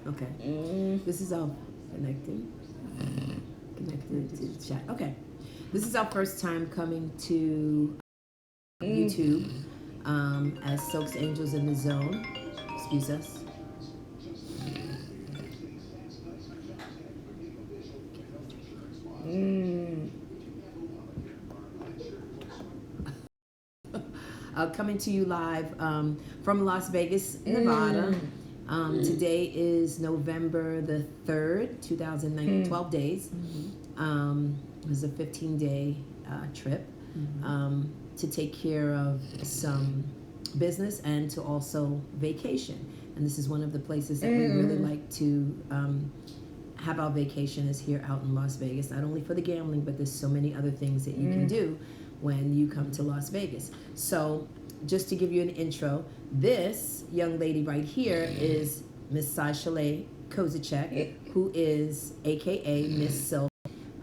Okay. This is all connected to the chat. Okay. This is our first time coming to YouTube as Sylk's Angels in the Zone. Excuse us. Coming to you live from Las Vegas, Nevada. Today is November the 3rd, 2009, 12 days. It was a 15-day trip to take care of some business and to also vacation. And this is one of the places that we really like to have our vacation is here out in Las Vegas, not only for the gambling, but there's so many other things that you can do when you come to Las Vegas. So just to give you an intro, this young lady right here is Miss Chalet Kozacek, who is AKA Miss Sylk.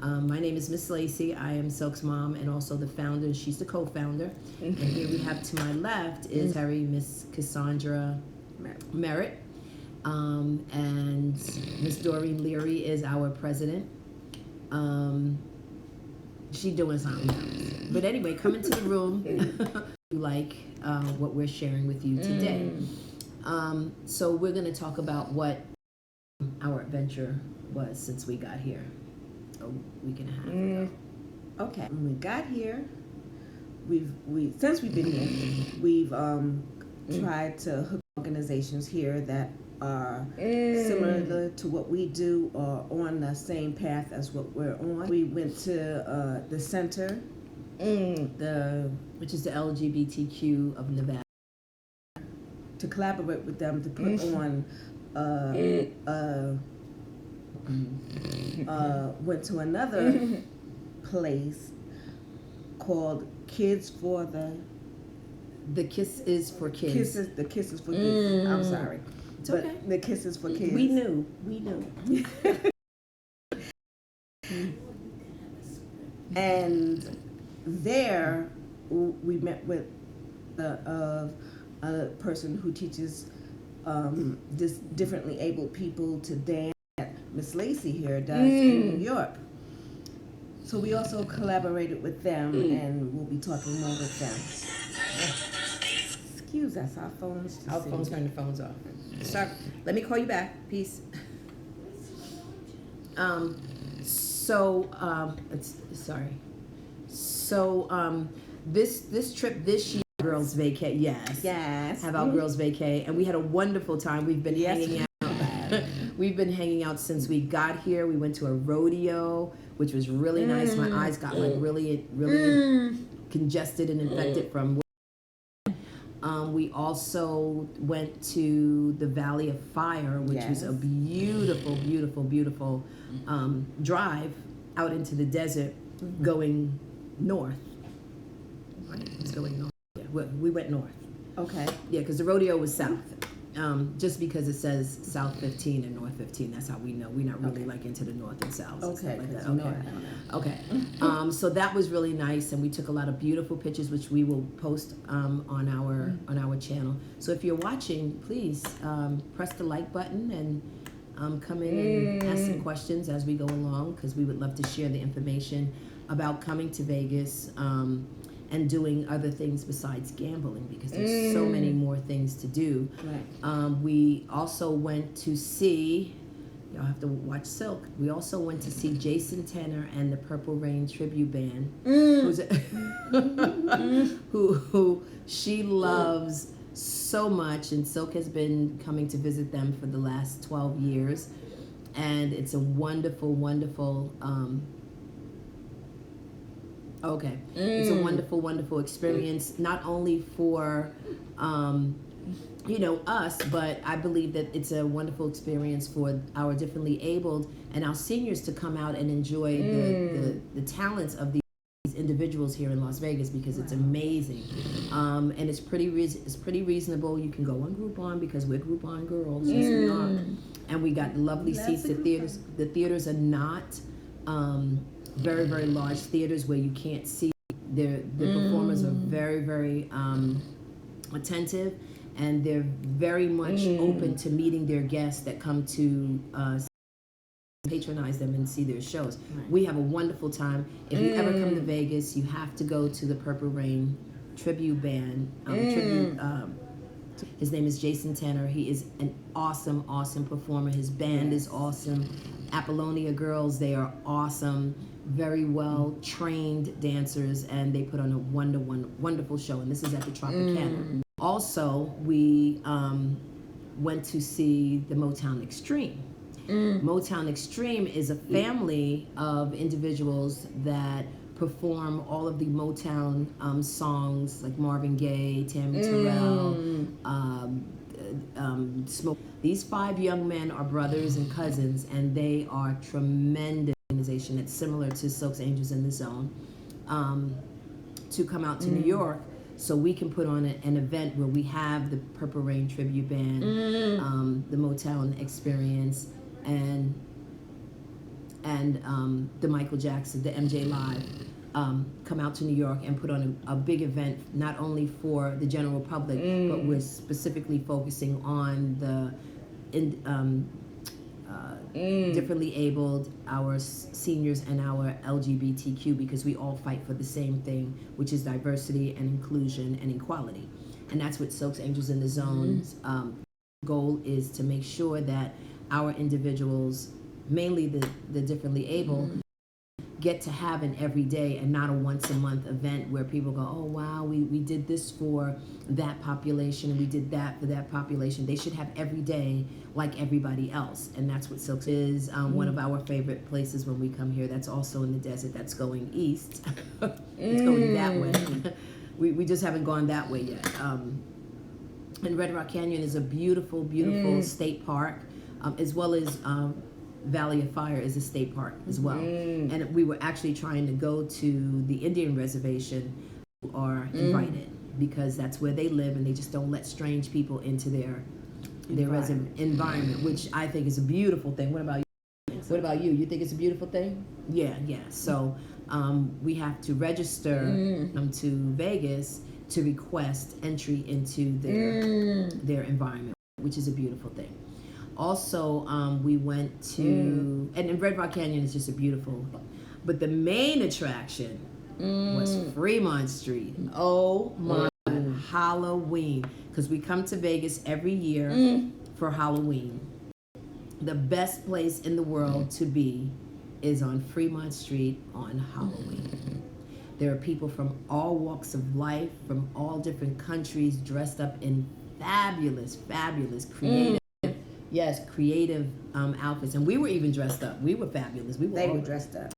My name is Miss Lacey. I am Sylk's mom and also the founder. She's the co-founder. And here we have to my left is Miss Cassandra Merritt. And Miss Doreen Leary is our president. She doing something else. But anyway, come into the room. You like what we're sharing with you today. So we're going to talk about what our adventure was since we got here a week and a half ago. Okay, when we got here, since we've been here, we've tried to hook organizations here that are similar to what we do or on the same path as what we're on. We went to the center, which is the LGBTQ of Nevada, to collaborate with them to put on went to another place called Kids for The Kiss is for Kids. The Kiss is for Kids. I'm sorry. It's okay. The Kiss is for Kids. We knew. And there we met with a person who teaches differently abled people to dance that Miss Lacey here does in New York. So we also collaborated with them and we'll be talking more with them. Excuse us, our phones. Turn the phones off. Sorry. Let me call you back. Peace. Sorry. So this trip this year, girls vacay. Yes. Have our girls vacay, and we had a wonderful time. We've been hanging out. We've been hanging out since we got here. We went to a rodeo, which was really nice. My eyes got like really congested and infected from. We also went to the Valley of Fire, which was a beautiful, beautiful, beautiful drive out into the desert going north. Right, it's going north. Yeah, we went north. Okay. Yeah, because the rodeo was south. Just because it says South 15 and North 15, that's how we know. We're not really like into the north and south and stuff like that. Okay. So that was really nice, and we took a lot of beautiful pictures, which we will post on our channel. So if you're watching, please press the like button and come in and ask some questions as we go along, because we would love to share the information about coming to Vegas and doing other things besides gambling, because there's so many more things to do. Right. We also went to see, y'all have to watch Sylk. We also went to see Jason Tenor and the Purple Rain Tribute Band, who she loves so much, and Sylk has been coming to visit them for the last 12 years, and it's a wonderful, wonderful it's a wonderful, wonderful experience, not only for us, but I believe that it's a wonderful experience for our differently abled and our seniors to come out and enjoy the talents of these individuals here in Las Vegas, because it's amazing, and it's pretty reasonable. You can go on Groupon because we're Groupon girls, yes we are, and we got lovely seats. The theaters are not very, very large theaters where you can't see. The performers are very, very attentive, and they're very much open to meeting their guests that come to patronize them and see their shows. Right. We have a wonderful time. If you ever come to Vegas, you have to go to the Purple Rain tribute band. His name is Jason Tanner. He is an awesome, awesome performer. His band is awesome. Apollonia Girls, they are awesome, very well trained dancers, and they put on a wonderful show. And this is at the Tropicana. Also, we went to see the Motown Extreme. Motown Extreme is a family of individuals that perform all of the Motown songs, like Marvin Gaye, Tammy Terrell, Smoke. These 5 young men are brothers and cousins, and they are tremendous organization. It's similar to Sylk's Angels in the Zone, to come out to New York so we can put on an event where we have the Purple Rain tribute band, the Motown Experience, and the Michael Jackson, the MJ Live, come out to New York and put on a big event, not only for the general public, but we're specifically focusing on the differently abled, our seniors, and our LGBTQ, because we all fight for the same thing, which is diversity and inclusion and equality. And that's what Sylk's Angels in the Zone's goal is, to make sure that our individuals, mainly the differently able, get to have an everyday and not a once a month event where people go, oh wow, we did this for that population and we did that for that population. They should have every day like everybody else, and that's what Sylk is. One of our favorite places when we come here. That's also in the desert. That's going east. It's going that way. we just haven't gone that way yet. And Red Rock Canyon is a beautiful, beautiful state park, as well as Valley of Fire is a state park as well. And we were actually trying to go to the Indian reservation, who are invited, because that's where they live, and they just don't let strange people into their environment, which I think is a beautiful thing. What about you? What about you? You think it's a beautiful thing? Yeah. So we have to register to Vegas to request entry into their environment, which is a beautiful thing. Also, we went to, and Red Rock Canyon is just a beautiful, but the main attraction was Fremont Street. Oh my God, Halloween. Because we come to Vegas every year for Halloween. The best place in the world to be is on Fremont Street on Halloween. There are people from all walks of life, from all different countries, dressed up in fabulous, creative, creative outfits. And we were even dressed up. We were fabulous. We were dressed up.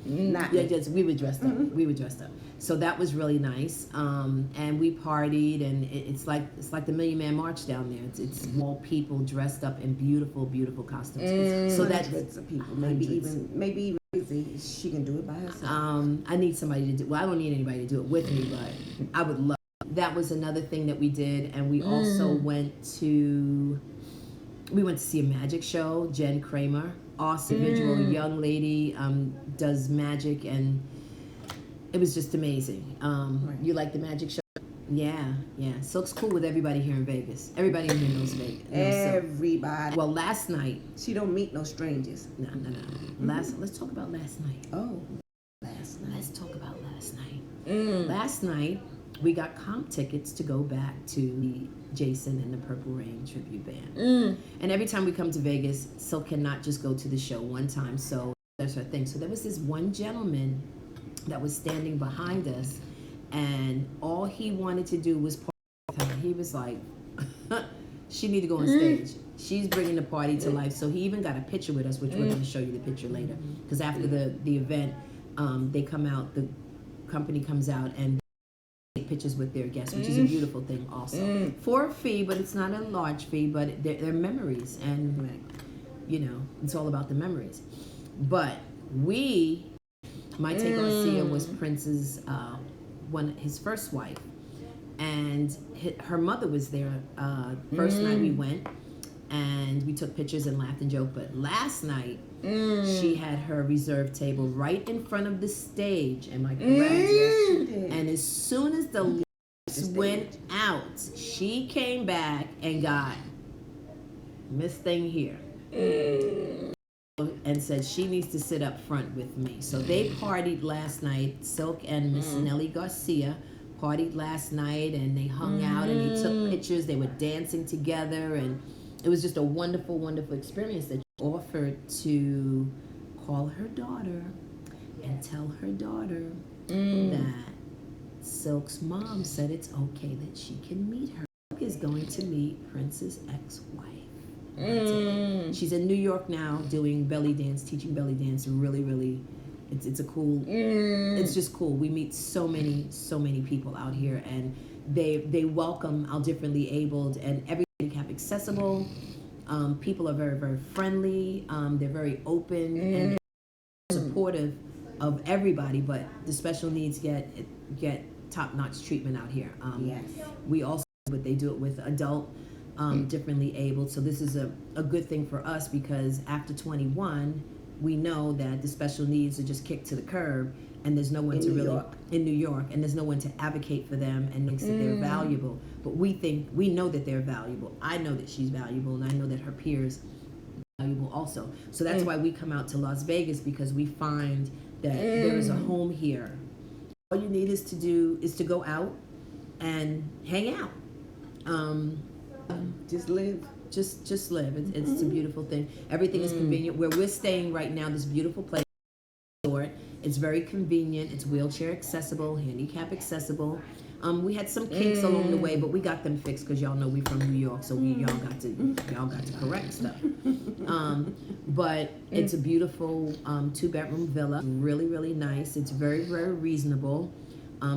Not we were dressed up. We were dressed up. So that was really nice. And we partied, and it's like the Million Man March down there. It's all people dressed up in beautiful, beautiful costumes. So that's hundreds of people. Maybe even she can do it by herself. I need somebody to do. Well, I don't need anybody to do it with me, but I would love. That was another thing that we did, and we also went to see a magic show. Jen Kramer, awesome individual young lady, does magic, and it was just amazing. You like the magic show? Yeah. Sylk's cool with everybody here in Vegas. Everybody in here knows Vegas. Everybody. Well, last night. She don't meet no strangers. No. Let's talk about last night. Oh, last night. Let's talk about last night. Last night, we got comp tickets to go back to the Jason and the Purple Rain tribute band. And every time we come to Vegas, Sylk cannot just go to the show one time. So that's her thing. So there was this one gentleman that was standing behind us, and all he wanted to do was party with her. He was like, she need to go on stage. She's bringing the party to life. So he even got a picture with us, which we're going to show you the picture later. Because after the event, they come out, the company comes out and take pictures with their guests, which is a beautiful thing also. For a fee, but it's not a large fee, but they're memories. And, it's all about the memories. But my take on Sia was Prince's, his first wife. And her mother was there first night we went, and we took pictures and laughed and joked. But last night, she had her reserved table right in front of the stage. Am I correct? Yes, she did. And as soon as the lights lights went out. She came back and got Miss Thing here. And said she needs to sit up front with me. So they partied last night. Sylk and Miss Nellie Garcia partied last night, and they hung out and they took pictures. They were dancing together, and it was just a wonderful, wonderful experience. That she offered to call her daughter and tell her daughter that Sylk's mom said it's okay that she can meet her. Sylk is going to meet Prince's ex-wife. She's in New York now doing belly dance, teaching belly dance. Really, really, it's a cool. It's just cool. We meet so many people out here, and they welcome our differently abled and every handicap accessible. People are very, very friendly. They're very open and supportive of everybody, but the special needs get top-notch treatment out here. Yes. We also, but they do it with adult. Differently abled. So this is a good thing for us, because after 21, we know that the special needs are just kicked to the curb, and there's no one in New York, and there's no one to advocate for them and thinks that they're valuable. But we know that they're valuable. I know that she's valuable, and I know that her peers are valuable also. So that's why we come out to Las Vegas, because we find that there is a home here. All you need is to go out and hang out. Just live. Just live. It's a beautiful thing. Everything is convenient. Where we're staying right now, this beautiful place. It's very convenient. It's wheelchair accessible, handicap accessible. We had some kinks along the way, but we got them fixed, because y'all know we from New York, so y'all got to correct stuff. But it's a beautiful 2-bedroom villa. Really, really nice. It's very, very reasonable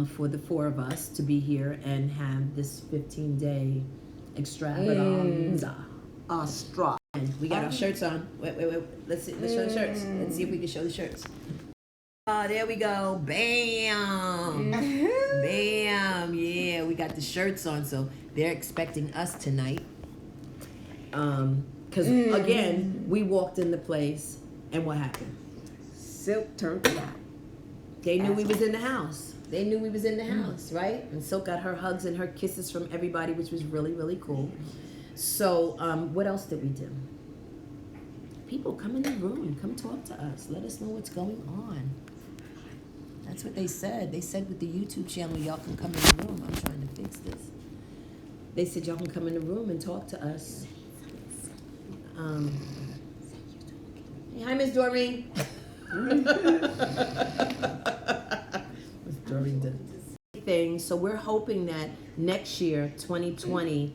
for the 4 of us to be here and have this 15-day extravaganza. We got our shirts on. Wait. Let's show the shirts. Let's see if we can show the shirts. There we go. Bam. Bam. Yeah, we got the shirts on, so they're expecting us tonight. Because again, we walked in the place, and what happened? Sylk turned it out. They knew we was in the house. They knew we was in the house, right? And Sylk got her hugs and her kisses from everybody, which was really, really cool. So, what else did we do? People, come in the room. Come talk to us. Let us know what's going on. That's what they said. They said with the YouTube channel, y'all can come in the room. I'm trying to fix this. They said y'all can come in the room and talk to us. Hey, hi, Miss Doreen. Thing. So we're hoping that next year, 2020,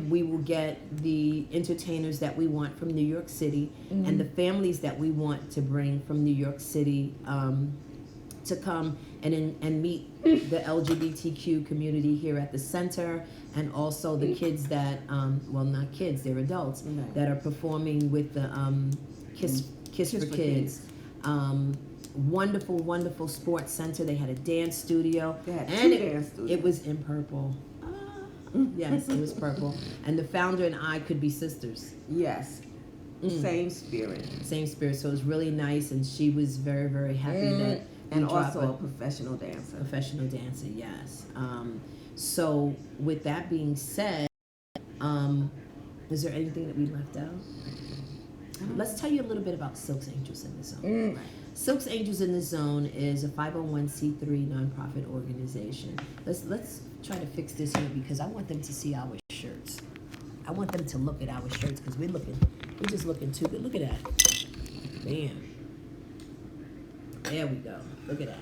we will get the entertainers that we want from New York City and the families that we want to bring from New York City to come and meet the LGBTQ community here at the center, and also the kids that, well, not kids, they're adults, that are performing with the Kiss for Kids. Wonderful sports center. They had a dance studio. They had and two dance studios. It was in purple. Yes, it was purple. And the founder and I could be sisters. Yes. Same spirit. Same spirit. So it was really nice, and she was very, very happy that and also a professional dancer. Professional dancer, yes. So with that being said, is there anything that we left out? Let's tell you a little bit about Sylk's Angels in the Zone. Sylk's Angels in the Zone is a 501c3 nonprofit organization. Let's try to fix this here, because I want them to see our shirts. I want them to look at our shirts, because we're just looking too good. Look at that. Bam. There we go. Look at that.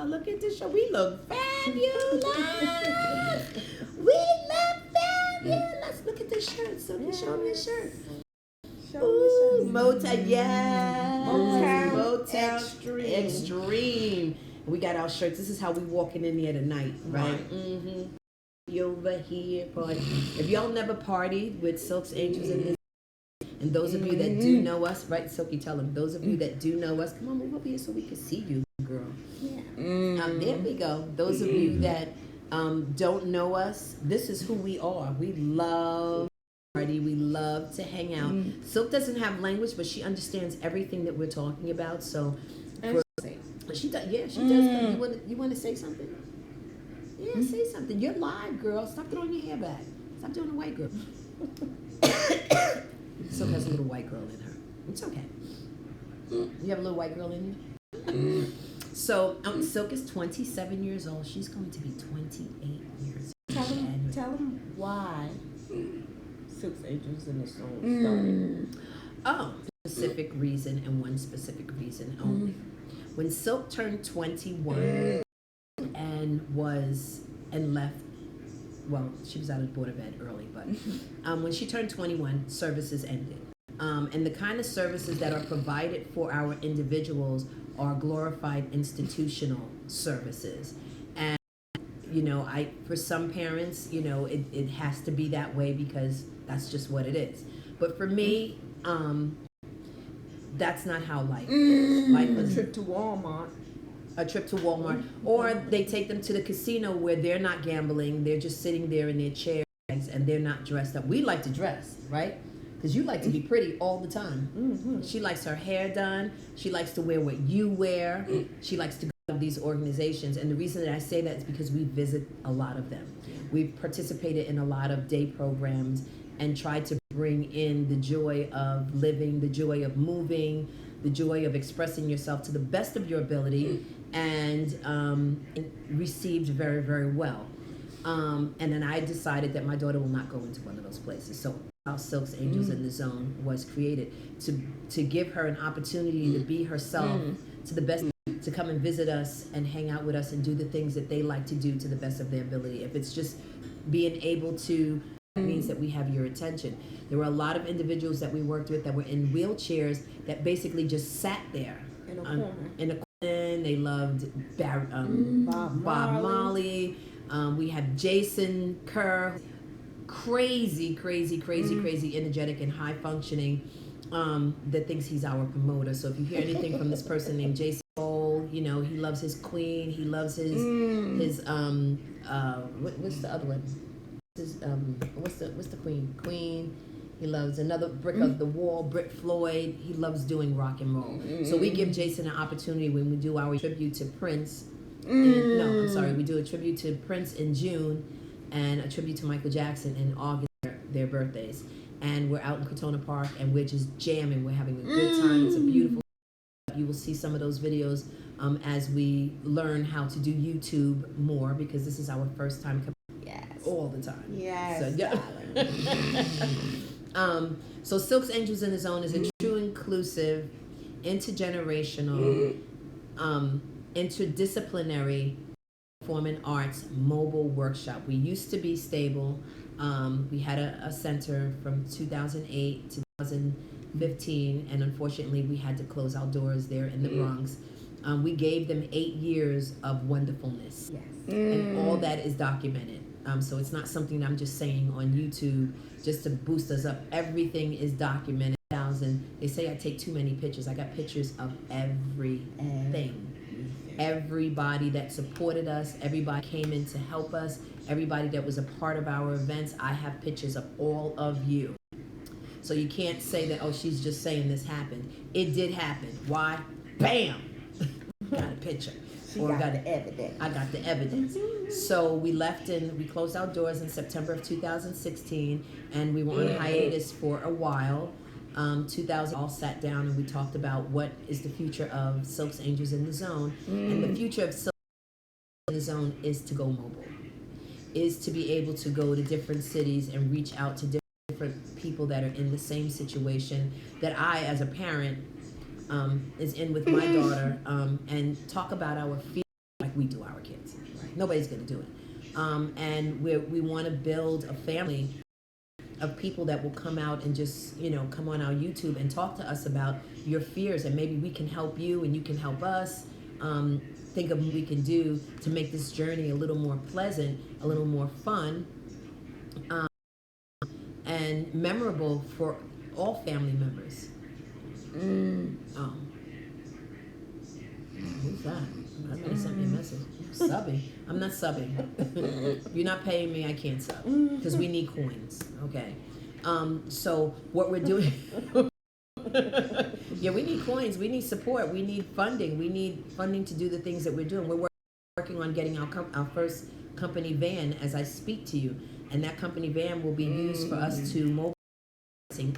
Look at this shirt. We look fabulous. We look fabulous. Look at this shirt. So show them this shirt. Ooh, Motown, yes. Motown Extreme. We got our shirts. This is how we walking in there tonight, right? Over here, party. If y'all never partied with Sylk's Angels in this, and those of you that do know us, right, Silky, tell them. Those of you that do know us, come on, move over here so we can see you, girl. Yeah. There we go. Those of you that don't know us, this is who we are. We love party. We love to hang out. Sylk doesn't have language, but she understands everything that we're talking about. So, she does. Yeah, she does. You want to say something? Yeah, say something. You're live, girl. Stop throwing your hair back. Stop doing the white girl. Silk has a little white girl in her. It's okay. You have a little white girl in you? So, Silk is 27 years old. She's going to be 28 years old. Tell them why Sylk's Angels in the Zone started. Oh, specific reason and one specific reason only. When Sylk turned 21 and left, well, she was out of board of ed early, but when she turned 21, services ended. And the kind of services that are provided for our individuals are glorified institutional services. And, for some parents, it has to be that way because that's just what it is. But for me, that's not how life is. Life is A trip to Walmart. Or they take them to the casino where they're not gambling, they're just sitting there in their chairs and they're not dressed up. We like to dress, right? Because you like to be pretty all the time. She likes her hair done. She likes to wear what you wear. She likes to go to these organizations. And the reason that I say that is because we visit a lot of them. We've participated in a lot of day programs and tried to bring in the joy of living, the joy of moving, the joy of expressing yourself to the best of your ability, and received very, very well. And then I decided that my daughter will not go into one of those places. So how Sylk's Angels in the Zone was created to give her an opportunity to be herself to the best, to come and visit us and hang out with us and do the things that they like to do to the best of their ability. If it's just being able to, it means that we have your attention. There were a lot of individuals that we worked with that were in wheelchairs that basically just sat there In a corner. They loved Bob Marley. We had Jason Kerr, crazy, energetic and high functioning. That thinks he's our promoter. So if you hear anything from this person named Jason Cole, he loves his queen. He loves his what's the other one? What's the queen? Queen. He loves another brick of the wall, Britt Floyd. He loves doing rock and roll. So we give Jason an opportunity when we do our tribute to Prince. We do a tribute to Prince in June and a tribute to Michael Jackson in August, their birthdays. And we're out in Cortona Park and we're just jamming. We're having a good time. It's a beautiful. You will see some of those videos as we learn how to do YouTube more because this is our first time all the time. Yes. So, yeah. So Sylk's Angels in the Zone is a true inclusive, intergenerational, interdisciplinary performing arts mobile workshop. We used to be stable. We had a center from 2008 to 2015, and unfortunately we had to close our doors there in the Bronx. We gave them 8 years of wonderfulness. Yes. And all that is documented. So it's not something that I'm just saying on YouTube just to boost us up. Everything is documented. They say I take too many pictures. I got pictures of everything. Everybody that supported us, everybody came in to help us, everybody that was a part of our events. I have pictures of all of you. So you can't say that, oh, she's just saying this happened. It did happen. Why? Bam! Got a picture. I got the evidence. I got the evidence. So we closed our doors in September of 2016, and we were on hiatus for a while. 2000, all sat down and we talked about what is the future of Sylk's Angels in the Zone. And the future of Sylk's in the Zone is to go mobile, is to be able to go to different cities and reach out to different people that are in the same situation that I, as a parent, is in with my daughter, and talk about our feelings like we do our kids. Right? Nobody's going to do it. And we want to build a family of people that will come out and just, come on our YouTube and talk to us about your fears, and maybe we can help you and you can help us. Think of what we can do to make this journey a little more pleasant, a little more fun, and memorable for all family members. Who's that? I might have sent me a message. Subbing. I'm not subbing. You're not paying me, I can't sub. Because we need coins. Okay. So what we're doing... Yeah, we need coins. We need support. We need funding. We need funding to do the things that we're doing. We're working on getting our first company van as I speak to you, and that company van will be used for us to mobile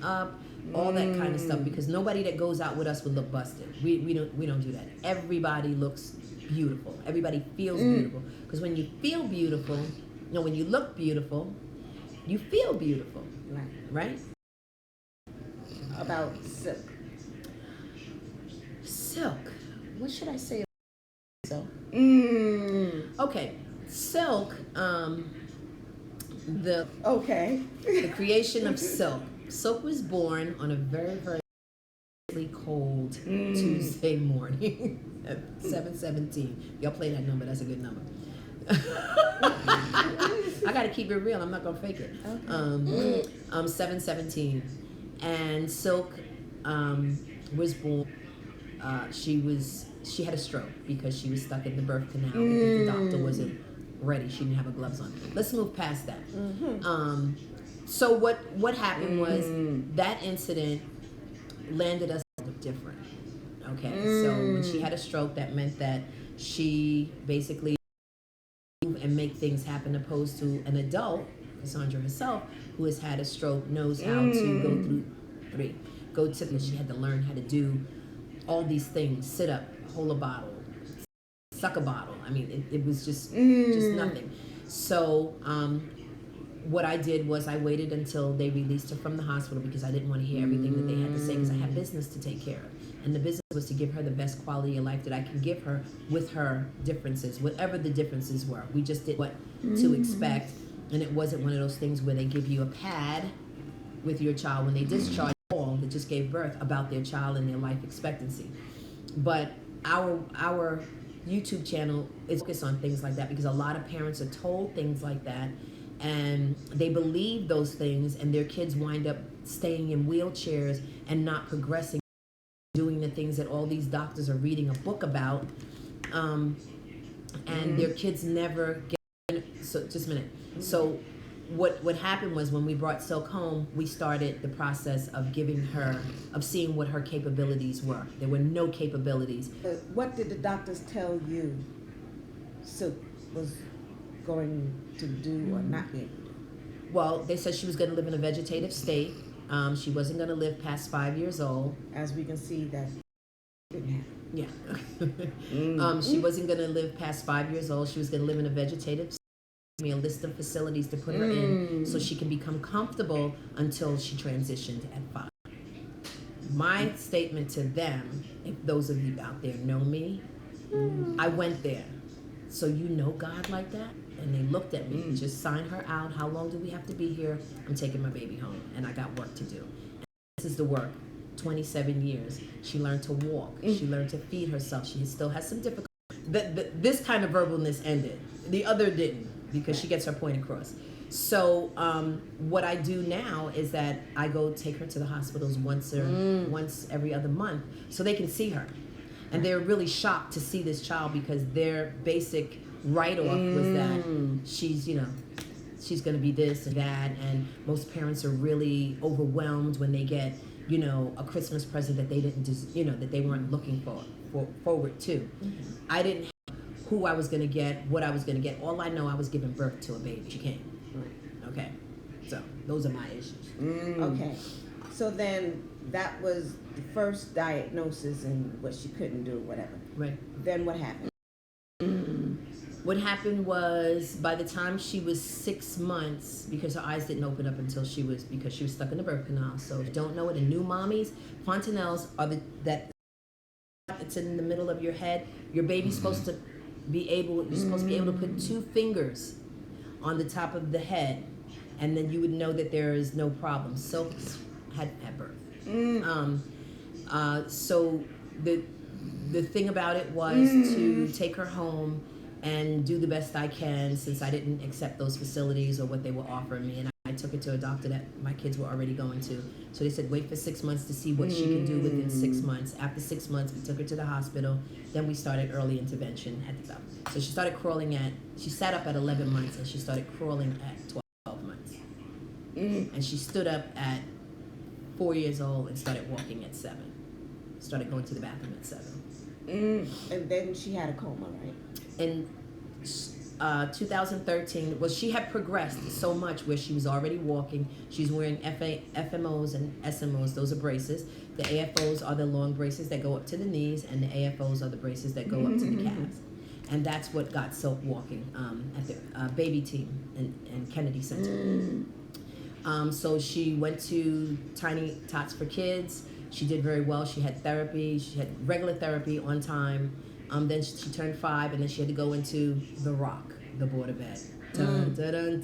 up, all that kind of stuff, because nobody that goes out with us would look busted. We don't do that. Everybody looks beautiful. Everybody feels beautiful, because when you feel beautiful, when you look beautiful, you feel beautiful, right? About Sylk. Sylk. What should I say about Sylk? Okay, Sylk. The creation of Sylk. Sylk was born on a very, very cold Tuesday morning at 7:17. Y'all play that number. That's a good number. I got to keep it real. I'm not gonna fake it. Okay. 7:17, and Sylk was born. She had a stroke because she was stuck in the birth canal because the doctor wasn't ready. She didn't have her gloves on. Let's move past that. So what happened was that incident landed us different. Okay, so when she had a stroke, that meant that she basically move and make things happen, opposed to an adult, Cassandra herself, who has had a stroke, knows how to go to. She had to learn how to do all these things: sit up, hold a bottle, suck a bottle. I mean, it was just nothing. So what I did was I waited until they released her from the hospital, because I didn't want to hear everything that they had to say, because I had business to take care of. And the business was to give her the best quality of life that I can give her with her differences, whatever the differences were. We just did what to expect, and it wasn't one of those things where they give you a pad with your child when they discharge all that just gave birth about their child and their life expectancy. But our YouTube channel is focused on things like that, because a lot of parents are told things like that, and they believe those things, and their kids wind up staying in wheelchairs and not progressing, doing the things that all these doctors are reading a book about, and their kids never get. So just a minute. So what happened was, when we brought Sylk home, we started the process of seeing what her capabilities were. There were no capabilities. What did the doctors tell you Sylk was going to do or not be able to do? Well, they said she was going to live in a vegetative state. She wasn't going to live past 5 years old. As we can see, that didn't happen. Yeah. She wasn't going to live past 5 years old. She was going to live in a vegetative state. Me a list of facilities to put her in, so she can become comfortable until she transitioned at 5. My statement to them, if those of you out there know me, I went there. So you know God like that? And they looked at me, just sign her out. How long do we have to be here? I'm taking my baby home, and I got work to do. And this is the work. 27 years. She learned to walk. She learned to feed herself. She still has some difficulty. This kind of verbalness ended. The other didn't, because she gets her point across. So what I do now is that I go take her to the hospitals once every other month, so they can see her. And they're really shocked to see this child, because their basic write-off was that she's going to be this and that, and most parents are really overwhelmed when they get, a Christmas present that they didn't that they weren't looking forward to. I didn't know who I was going to get, what I was going to get. All I know, I was giving birth to a baby. She came. Okay. So those are my issues. Okay. So then that was the first diagnosis and what she couldn't do, whatever. Right. Then what happened? What happened was, by the time she was 6 months, because her eyes didn't open up until because she was stuck in the birth canal. So if you don't know it, in new mommies, fontanelles are it's in the middle of your head. Your baby's supposed to be able to put 2 fingers on the top of the head, and then you would know that there is no problem. Sylk had birth. So the thing about it was to take her home and do the best I can, since I didn't accept those facilities or what they were offering me. And I took her to a doctor that my kids were already going to. So they said, wait for 6 months to see what she can do within 6 months. After 6 months, we took her to the hospital. Then we started early intervention at the doctor. So she sat up at 11 months, and she started crawling at 12 months. And she stood up at 4 years old and started walking at 7. Started going to the bathroom at 7. And then she had a coma, right? And 2013. Well, she had progressed so much where she was already walking. She's wearing FMOs and SMOs. Those are braces. The AFOs are the long braces that go up to the knees, and the AFOs are the braces that go up to the calves. And that's what got Sylk walking at the baby team in Kennedy Center. So she went to Tiny Tots for Kids. She did very well. She had therapy. She had regular therapy on time. Then she turned 5, and then she had to go into the Rock, the Board of Ed, dun, dun, dun,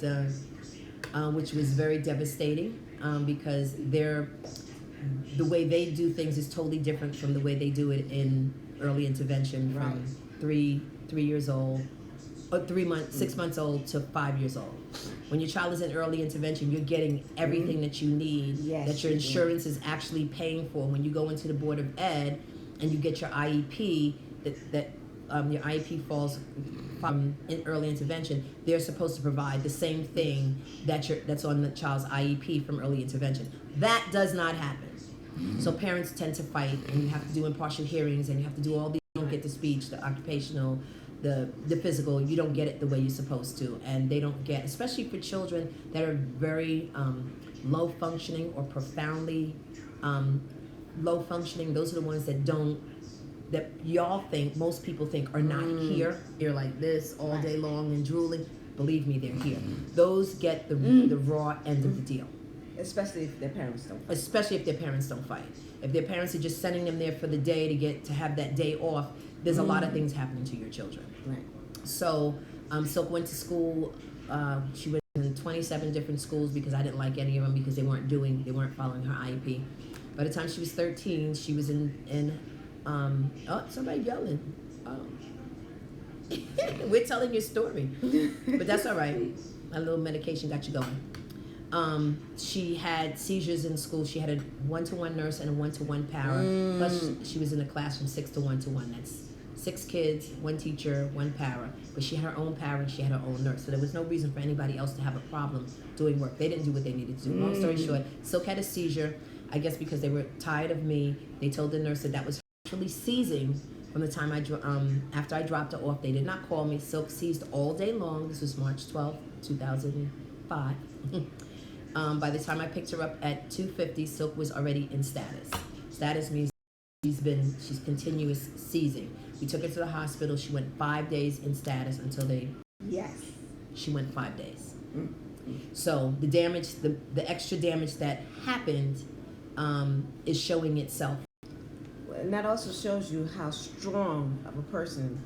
dun, which was very devastating because the way they do things is totally different from the way they do it in early intervention from 3 years old, or 6 months old to 5 years old. When your child is in early intervention, you're getting everything that you need, that your insurance is actually paying for. When you go into the Board of Ed and you get your IEP, your IEP falls from in early intervention, they're supposed to provide the same thing that's on the child's IEP from early intervention. That does not happen. So parents tend to fight, and you have to do impartial hearings, and you have to do all these. You don't get the speech, the occupational, the physical. You don't get it the way you're supposed to, and they don't get, especially for children that are very low functioning or profoundly low functioning. Those are the ones that y'all think, most people think are not here. They're like this all day long and drooling. Believe me, they're here. Those get the raw end of the deal. Especially if their parents don't fight. Especially if their parents don't fight. If their parents are just sending them there for the day to have that day off, there's a lot of things happening to your children. Right. So Sylk went to school. She went in 27 different schools because I didn't like any of them because they weren't following her IEP. By the time she was 13, she was in oh, somebody yelling. Oh. We're telling your story. But that's all right. A little medication got you going. She had seizures in school. She had a 1-to-1 nurse and a 1-to-1 para. Plus, she was in a class from 6 to 1-to-1. That's 6 kids, 1 teacher, 1 para. But she had her own para and she had her own nurse. So there was no reason for anybody else to have a problem doing work. They didn't do what they needed to do. Long story short, Sylk had a seizure. I guess because they were tired of me. They told the nurse that was actually seizing from the time after I dropped her off. They did not call me. Sylk seized all day long. This was March 12, 2005. By the time I picked her up at 2:50, Sylk was already in status. Status means she's continuous seizing. We took her to the hospital. She went 5 days in status until she went 5 days. So the damage, the extra damage that happened is showing itself. And that also shows you how strong of a person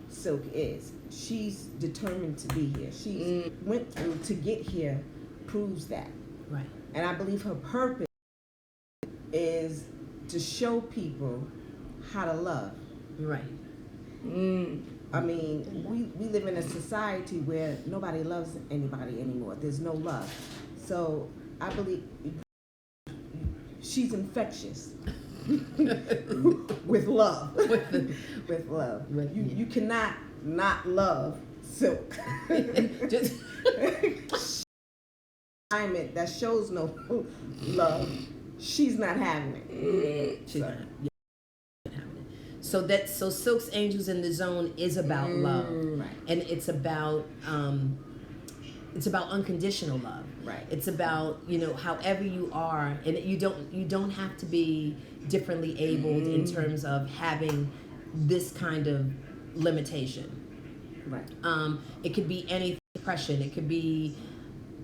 Sylk is. She's determined to be here. She went through to get here, proves that. Right. And I believe her purpose is to show people how to love. Right. I mean, we live in a society where nobody loves anybody anymore. There's no love. So I believe she's infectious with love. With love. You cannot not love Sylk. Just that shows no love. She's not having it. She's not having it. So Sylk's Angels in the Zone is about love, right. And it's about unconditional love. Right. It's about, however you are, and you don't have to be differently abled in terms of having this kind of limitation. Right. It could be any depression. It could be,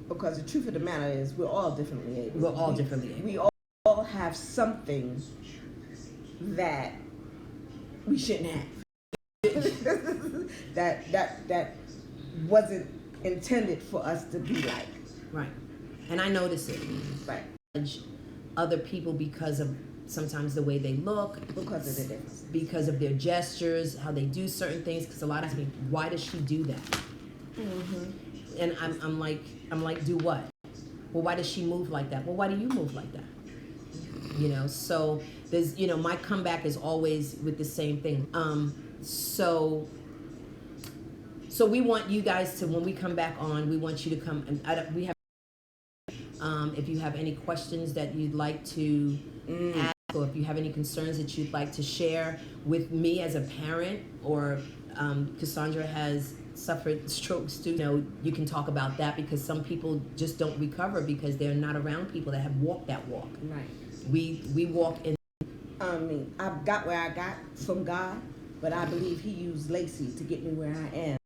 because the truth of the matter is we're all differently able. We're all differently able. We all have something that we shouldn't have. that wasn't intended for us to be like. Right. And I notice it. Right. Judge other people because of sometimes the way they look, because of the difference, because of their gestures, how they do certain things. Because a lot of times, why does she do that? Mm-hmm. And I'm like, do what? Well, why does she move like that? Well, why do you move like that? So there's, my comeback is always with the same thing. So we want you guys to, when we come back on, we want you to come and we have. If you have any questions that you'd like to ask, or if you have any concerns that you'd like to share with me as a parent, or Cassandra has suffered strokes too. You know, you can talk about that because some people just don't recover because they're not around people that have walked that walk. Right. We walk in. I mean, I got where I got from God, but I believe He used Lacey to get me where I am.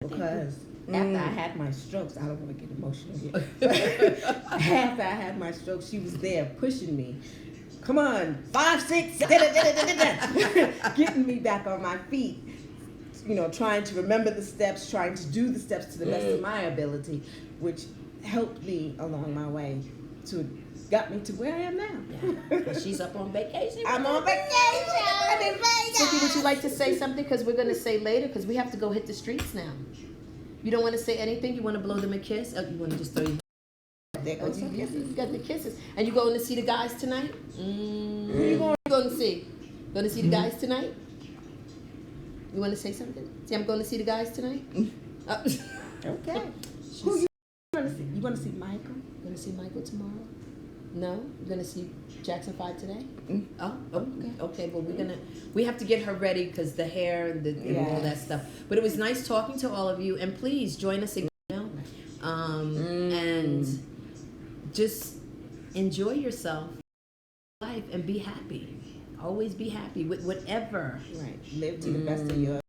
Because after I had my strokes, I don't want to get emotional here. After I had my strokes, she was there pushing me. Come on, 5, 6, getting me back on my feet. You know, trying to remember the steps, trying to do the steps to the best of my ability, which helped me along my way got me to where I am now. Yeah. She's up on vacation. I'm on vacation. I'm in Vegas. Sylky, would you like to say something? Because we're going to say later because we have to go hit the streets now. You don't want to say anything? You want to blow them a kiss? You want to just throw your... There goes some kisses. You got the kisses. And you going to see the guys tonight? Who you going to see? Going to see the guys tonight? You want to say something? See, I'm going to see the guys tonight? Okay. Who you want to see? You want to see Michael? Going to see Michael tomorrow? No? You're going to see Jackson 5 today? Oh, okay. Okay, well, we have to get her ready because the hair and all that stuff. But it was nice talking to all of you. And please join us again. And just enjoy yourself, life, and be happy. Always be happy with whatever. Right. Live to the best of your